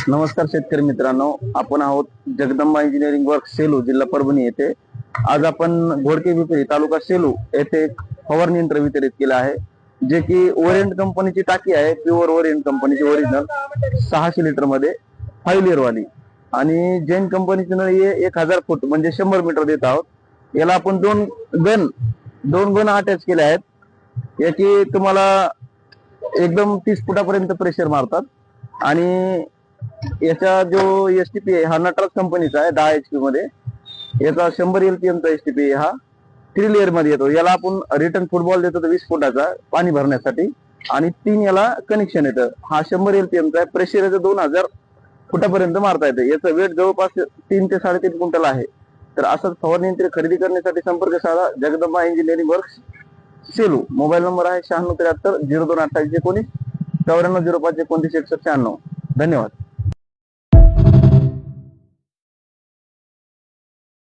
नमस्कार शेतकरी मित्रांनो, आपण आहोत जगदंबा इंजिनिअरिंग वर्क सेलू, जिल्हा परभणी येथे. आज आपण घोडके पिंपरी तालुका सेलू येथे एक फवारणी यंत्र वितरित केलं आहे, जे की ओरिएंट कंपनीची टाकी आहे. प्युअर ओरिएंट कंपनीची ओरिजिनल 600 लिटर मध्ये 5 लेअर वाली, आणि जैन कंपनीची नळी आहे 1000 फूट म्हणजे 100 मीटर देत आहोत. याला आपण दोन गन अटॅच केले आहेत. याची तुम्हाला एकदम 30 फुटापर्यंत प्रेशर मारतात. आणि याचा जो एसटीपी आहे हा नटराज कंपनीचा आहे, 10 HP मध्ये. याचा 100 LPM चा एसटीपी हा 3 लेअर मध्ये येतो. याला आपण रिटर्न फुटबॉल देतो 20 फुटाचा पाणी भरण्यासाठी, आणि 3 याला कनेक्शन येतं. हा 100 LPM चा आहे. प्रेशर याचं 2000 फुटापर्यंत मारता येतं. याचं वेट जवळपास 3 ते 3.5 क्विंटल आहे. तर असंच फवारणी यंत्र खरेदी करण्यासाठी संपर्क साधा Jagdamba engineering works Selu. Mobile number आहे 9673 0228 19 94 05 29 196. धन्यवाद.